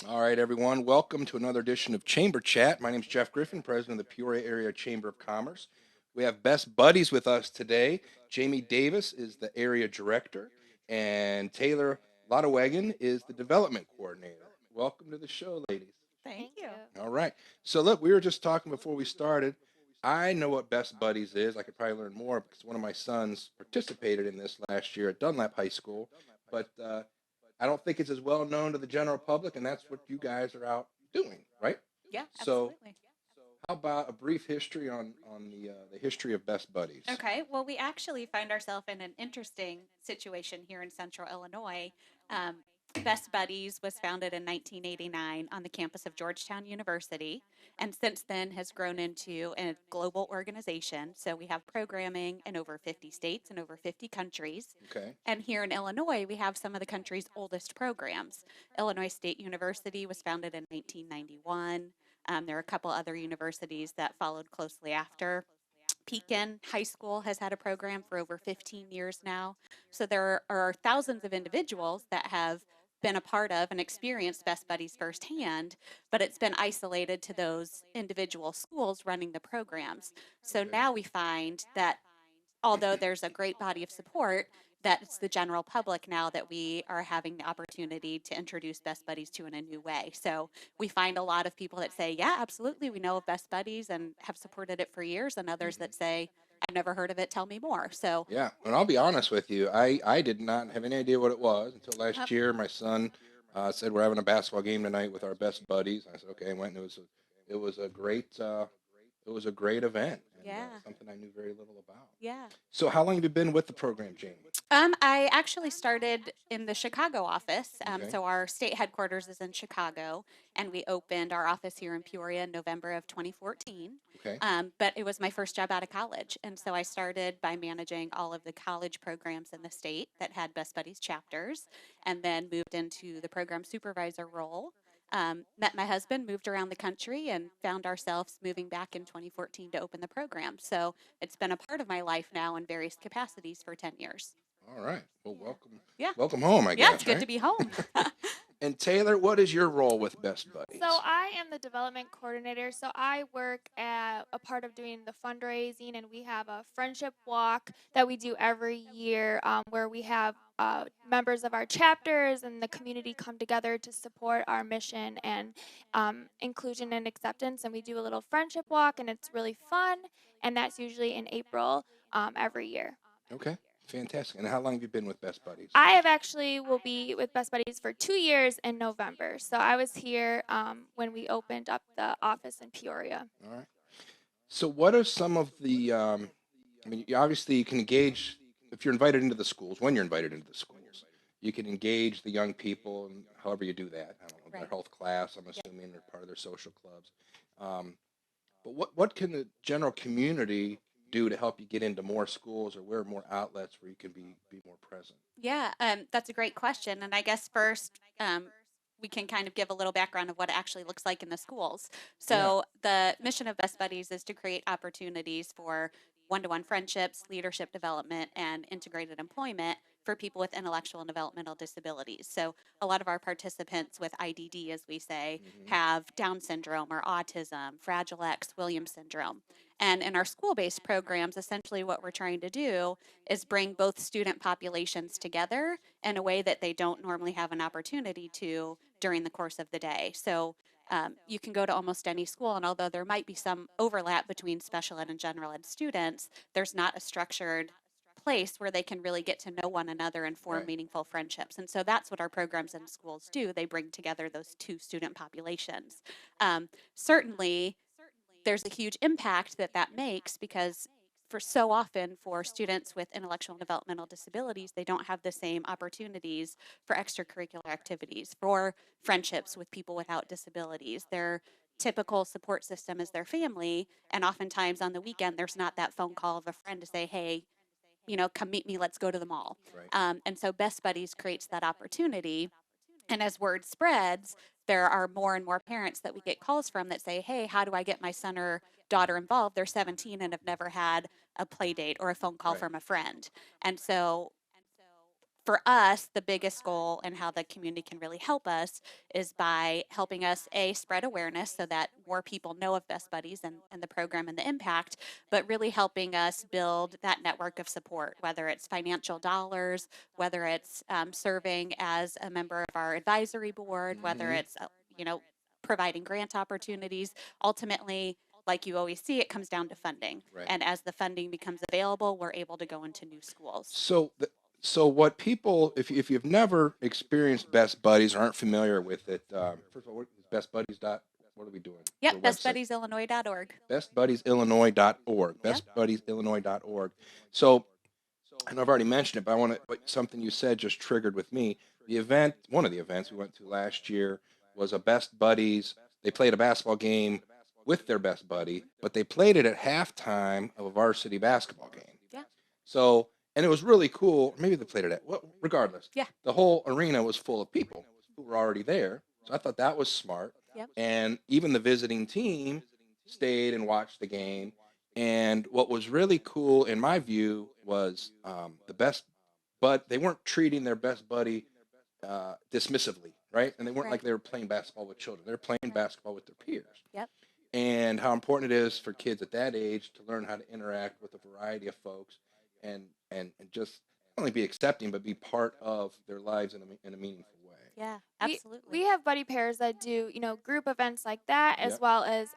All right, everyone. Welcome to another edition of Chamber Chat. My name is Jeff Griffin, president of the Peoria Area Chamber of Commerce. We have best buddies with us today. Jamie Davis is the area director, and Taylor Lodewegen is the development coordinator. Welcome to the show, ladies. Thank Thank you. you. All right. So, look, we were just talking before we started. I know what Best Buddies is. I could probably learn more because one of my sons participated in this last year at Dunlap High School. But I don't think it's as well known to the general public, and that's what you guys are out doing, right? Yeah, So, absolutely. how about a brief history on the history of Best Buddies? Okay, well, we actually find ourselves in an interesting situation here in Central Illinois. Um, Best Buddies was founded in 1989 on the campus of Georgetown University, and since then has grown into a global organization. So we have programming in over 50 states and over 50 countries. Okay. And here in Illinois, we have some of the country's oldest programs. Illinois State University was founded in 1991. There are a couple other universities that followed closely after. Pekin High School has had a program for over 15 years now. So there are thousands of individuals that have been a part of and experienced Best Buddies firsthand, but it's been isolated to those individual schools running the programs. So Okay. now we find that although there's a great body of support, that it's the general public now that we are having the opportunity to introduce Best Buddies to in a new way. So we find a lot of people that say, yeah, absolutely, we know of Best Buddies and have supported it for years, and others Hmm. that say, I've never heard of it, tell me more. So, Yeah, and I'll be honest with you. I did not have any idea what it was until last yep, year. My son said we're having a basketball game tonight with our best buddies. I said okay, I went and it was a great it was a great event and yeah, something I knew very little about. yeah. So how long have you been with the program, Jamie? I actually started in the Chicago office. Okay. So our state headquarters is in Chicago, and we opened our office here in Peoria in November of 2014. Okay. But it was my first job out of college, and so I started by managing all of the college programs in the state that had Best Buddies chapters, and then moved into the program supervisor role. Met my husband, moved around the country, and found ourselves moving back in 2014 to open the program. So it's been a part of my life now in various capacities for 10 years. All right. Well, Yeah. Yeah. welcome home, I Yeah, it's guess, good right? to be home. And Taylor, what is your role with Best So Buddies? I am the development coordinator. So I work at a part of doing the fundraising, and we have a friendship walk that we do every year, where we have members of our chapters and the community come together to support our mission and inclusion and acceptance. And we do a little friendship walk, and it's really fun. And that's usually in April every year. Okay. Fantastic. And how long have you been with Best Buddies? I have actually will be with Best Buddies for 2 years in November. So I was here when we opened up the office in Peoria. All right. So what are some of the I mean, obviously you can engage if you're invited into the schools, when you're invited into the schools, you can engage the young people and however you do that. I don't know, their Right. health class, I'm Yep. assuming, or part of their social clubs. Um, but what can the general community do to help you get into more schools or where more outlets where you can be more present? Yeah, that's a great question. And I guess first, we can kind of give a little background of what it actually looks like in the schools. Yeah. So, the mission of Best Buddies is to create opportunities for one to one friendships, leadership development, and integrated employment for people with intellectual and developmental disabilities. So, a lot of our participants with IDD, as we say, Hmm. have Down syndrome or autism, Fragile X, Williams syndrome. And in our school based programs, essentially what we're trying to do is bring both student populations together in a way that they don't normally have an opportunity to during the course of the day. So you can go to almost any school, and although there might be some overlap between special ed and general ed students, there's not a structured place where they can really get to know one another and form Right. meaningful friendships. And so that's what our programs in schools do. They bring together those two student populations. Certainly, there's a huge impact that that makes because for so often for students with intellectual and developmental disabilities, they don't have the same opportunities for extracurricular activities, for friendships with people without disabilities. Their typical support system is their family, and oftentimes on the weekend there's not that phone call of a friend to say, hey, come meet me, let's go to the mall. Right. And so Best Buddies creates that opportunity, and as word spreads, there are more and more parents that we get calls from that say, hey, how do I get my son or daughter involved? They're 17 and have never had a play date or a phone call Right. from a friend. And so for us, the biggest goal and how the community can really help us is by helping us spread awareness so that more people know of Best Buddies and the program and the impact, but really helping us build that network of support, whether it's financial dollars, whether it's serving as a member of our advisory board, whether Hmm. it's providing grant opportunities. Ultimately, like you always see, it comes down to funding. Right. And as the funding becomes available, we're able to go into new schools. So, so what people, if you've never experienced Best Buddies or aren't familiar with it, first of all, what is Best Buddies dot? What are we doing? Their Yep, website. bestbuddiesillinois.org. BestBuddiesIllinois.org. BestBuddiesIllinois.org. So, I know I've already mentioned it, but I want to. Something you said just triggered with me. The event, one of the events we went to last year, was a Best Buddies. They played a basketball game with their best buddy, but they played it at halftime of a varsity basketball game. Yeah. So, and it was really cool. Maybe they played it at, well, regardless. Yeah. The whole arena was full of people who were already there. So I thought that was smart. Yep. And even the visiting team stayed and watched the game. And what was really cool in my view was the best, but they weren't treating their best buddy dismissively, right? And they weren't Right. like they were playing basketball with children. They were playing basketball with their peers. Yep. And how important it is for kids at that age to learn how to interact with a variety of folks and just not only be accepting, but be part of their lives in a meaningful way. Yeah, we absolutely. we have buddy pairs that do group events like that, as Yep. well as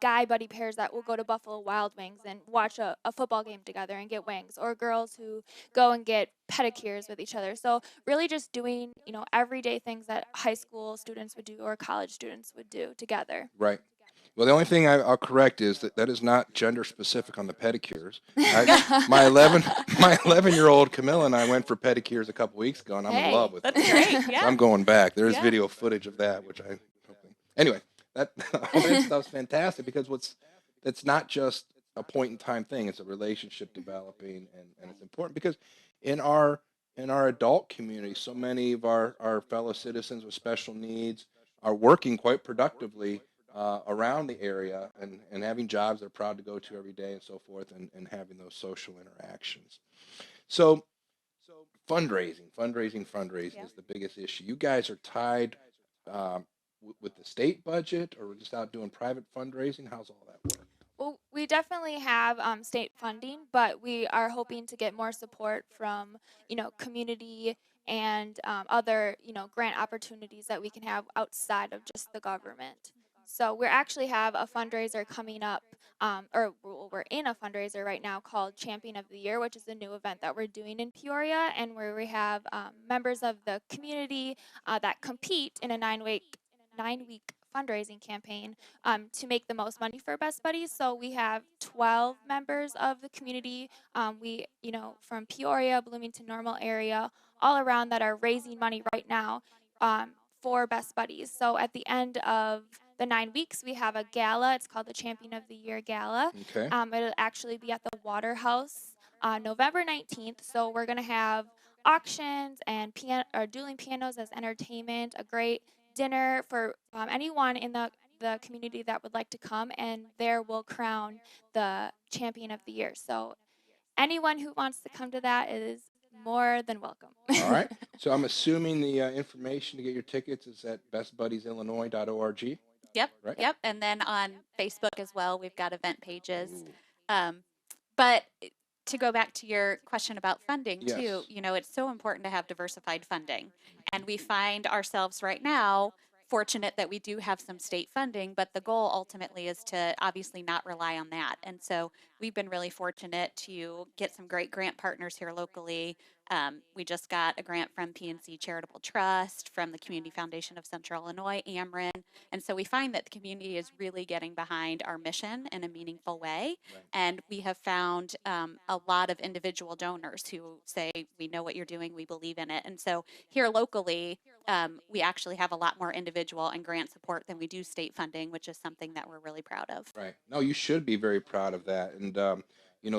guy buddy pairs that will go to Buffalo Wild Wings and watch a football game together and get wings, or girls who go and get pedicures with each other. So really just doing everyday things that high school students would do or college students would do together. Right. Well, the only thing I'll correct is that that is not gender specific on the pedicures. My 11 my 11-year-old Camilla and I went for pedicures a couple weeks ago, and I'm in Hey, love with That's it. great. So Yeah. I'm going back. There is Yeah. video footage of that, which I anyway. That all that stuff's fantastic because that's not just a point in time thing. It's a relationship developing, and it's important because in our adult community, so many of our fellow citizens with special needs are working quite productively around the area and having jobs they're proud to go to every day and so forth and having those social interactions. So fundraising Yeah. is the biggest issue. You guys are tied with the state budget or just out doing private fundraising? How's all that work? Well, we definitely have state funding, but we are hoping to get more support from, community and other, grant opportunities that we can have outside of just the government. So we actually have a fundraiser coming up, we're in a fundraiser right now called Champion of the Year, which is a new event that we're doing in Peoria, and where we have members of the community that compete in a 9-week fundraising campaign to make the most money for Best Buddies. So we have 12 members of the community. From Peoria, Bloomington, Normal area, all around that are raising money right now for Best Buddies. So at the end of the 9 weeks, we have a gala. It's called the Champion of the Year Gala. Okay. It'll actually be at the Waterhouse November 19th. So we're going to have auctions and dueling pianos as entertainment, a great dinner for anyone in the community that would like to come, and there will crown the champion of the year. So anyone who wants to come to that is more than welcome. All right. So I'm assuming the information to get your tickets is at bestbuddiesillinois.org. Yep. Right. Yep. And then on Facebook as well, we've got event pages. Ooh. But to go back to your question about funding too, Yes. it's so important to have diversified funding. And we find ourselves right now fortunate that we do have some state funding, but the goal ultimately is to obviously not rely on that. And so we've been really fortunate to get some great grant partners here locally. We just got a grant from PNC Charitable Trust, from the Community Foundation of Central Illinois, Ameren. And so we find that the community is really getting behind our mission in a meaningful way. Right. And we have found a lot of individual donors who say, we know what you're doing, we believe in it. And so here locally, we actually have a lot more individual and grant support than we do state funding, which is something that we're really proud of. Right. No, you should be very proud of that. And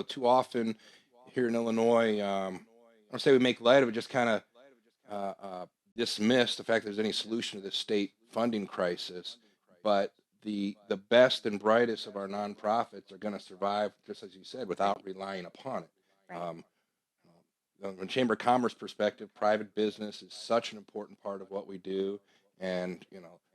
too often here in Illinois, I don't say we make light of it, just kind of dismiss the fact there's any solution to this state funding crisis. But the best and brightest of our nonprofits are going to survive, just as you said, without relying upon it. Right. from a Chamber of Commerce perspective, private business is such an important part of what we do. And,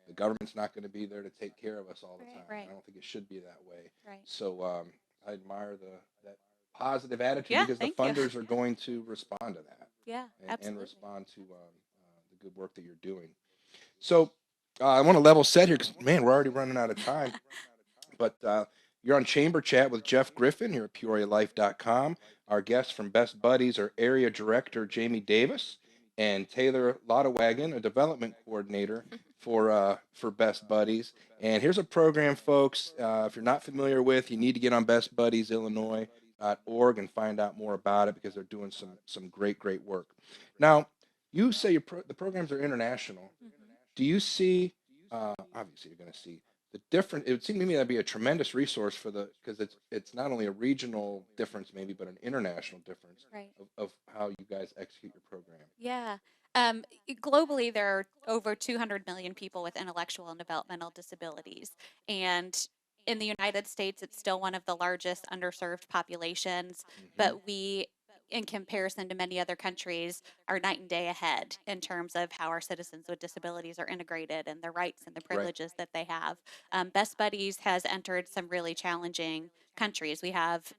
the government's not going to be there to take care of us all the Right, time. right. I don't think it should be that way. Right. So I admire that positive attitude Yeah, because the thank you. funders are going to respond to that Yeah, and absolutely. respond to the good work that you're doing. So I want to level set here because, man, we're already running out of time. But you're on Chamber Chat with Jeff Griffin here at PeoriaLife.com. Our guests from Best Buddies are Area Director Jamie Davis and Taylor Lodewegen, a development coordinator for Best Buddies. And here's a program, folks. If you're not familiar with, you need to get on bestbuddiesillinois.org and find out more about it because they're doing some great work. Now, you say the programs are international. Do you see? Obviously, you're going to see the different. It would seem to me that'd be a tremendous resource because it's not only a regional difference maybe, but an international difference Right. of how you guys execute your program. Yeah. Globally, there are over 200 million people with intellectual and developmental disabilities. And in the United States, it's still one of the largest underserved populations, but we, in comparison to many other countries, are night and day ahead in terms of how our citizens with disabilities are integrated and their rights and the Right. privileges that they have. Best Buddies has entered some really challenging countries. We have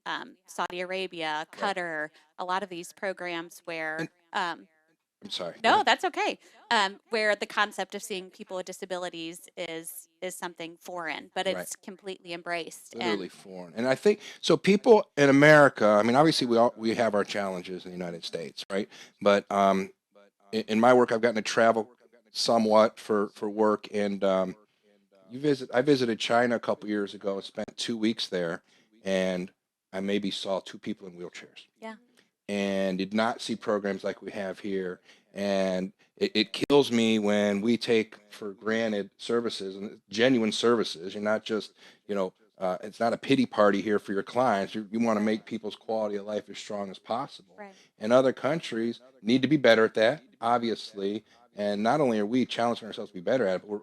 Saudi Arabia, Right. Qatar, a lot of these programs where I'm sorry. Go no, ahead. that's okay. Where the concept of seeing people with disabilities is something foreign, but Right. it's completely embraced. Literally foreign. And I think so. People in America. I mean, obviously, we have our challenges in the United States, right? But in my work, I've gotten to travel somewhat for work, and I visited China a couple years ago. Spent 2 weeks there, and I maybe saw two people in wheelchairs, Yeah. and did not see programs like we have here. And it kills me when we take for granted services and genuine services. You're not just, it's not a pity party here for your clients. You want to make people's quality of life as strong as possible. Right. And other countries need to be better at that, obviously. And not only are we challenging ourselves to be better at it, but we're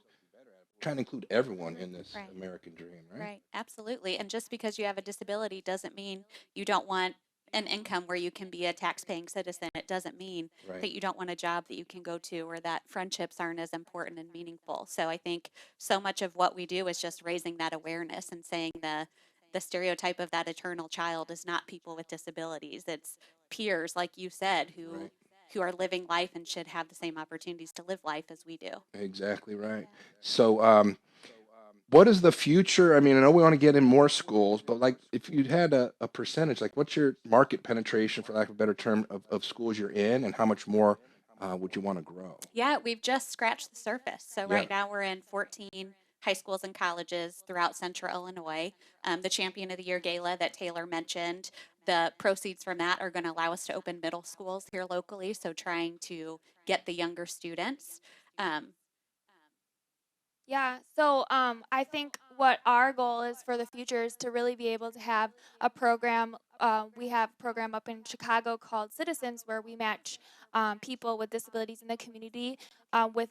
trying to include everyone in this Right. American dream, right? Right. Absolutely. And just because you have a disability doesn't mean you don't want an income where you can be a tax-paying citizen. It doesn't mean Right. that you don't want a job that you can go to or that friendships aren't as important and meaningful. So I think so much of what we do is just raising that awareness and saying the stereotype of that eternal child is not people with disabilities. It's peers, like you said, Right. who are living life and should have the same opportunities to live life as we do. Exactly right. Yeah. So, what is the future? I mean, I know we want to get in more schools, but like if you had a percentage, like what's your market penetration, for lack of a better term, of schools you're in, and how much more would you want to grow? Yeah, we've just scratched the surface. So Yeah. right now we're in 14 high schools and colleges throughout central Illinois. The Champion of the Year Gala that Taylor mentioned, the proceeds from that are going to allow us to open middle schools here locally. So trying to get the younger students. Um, Yeah, so I think what our goal is for the future is to really be able to have a program. We have a program up in Chicago called Citizens, where we match people with disabilities in the community with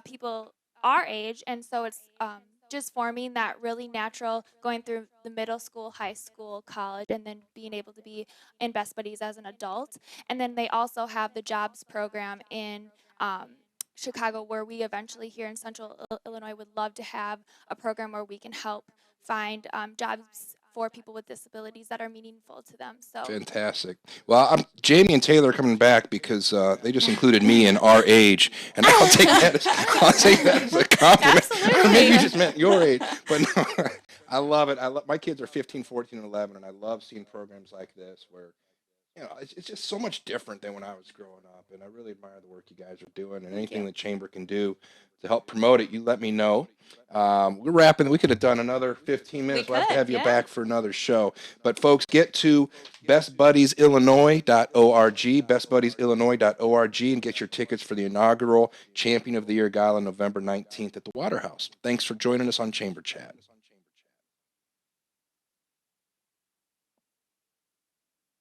people our age, and so it's just forming that really natural going through the middle school, high school, college, and then being able to be in Best Buddies as an adult. And then they also have the jobs program in Chicago, where we eventually here in Central Illinois would love to have a program where we can help find jobs for people with disabilities that are meaningful to them. So Fantastic. Well, Jamie and Taylor are coming back because they just included me in our age, and I'll take that as a compliment. Absolutely. Maybe you just meant your age, but no, I love it. My kids are 15, 14, and 11, and I love seeing programs like this where it's just so much different than when I was growing up, and I really admire the work you guys are doing, and anything the chamber can do to help promote it, you let me know. We're wrapping. We could have done another 15 minutes. We'll have to could, have you yeah. back for another show. But folks, get to bestbuddiesillinois.org, bestbuddiesillinois.org, and get your tickets for the inaugural Champion of the Year Gala November 19th at the Waterhouse. Thanks for joining us on Chamber Chat.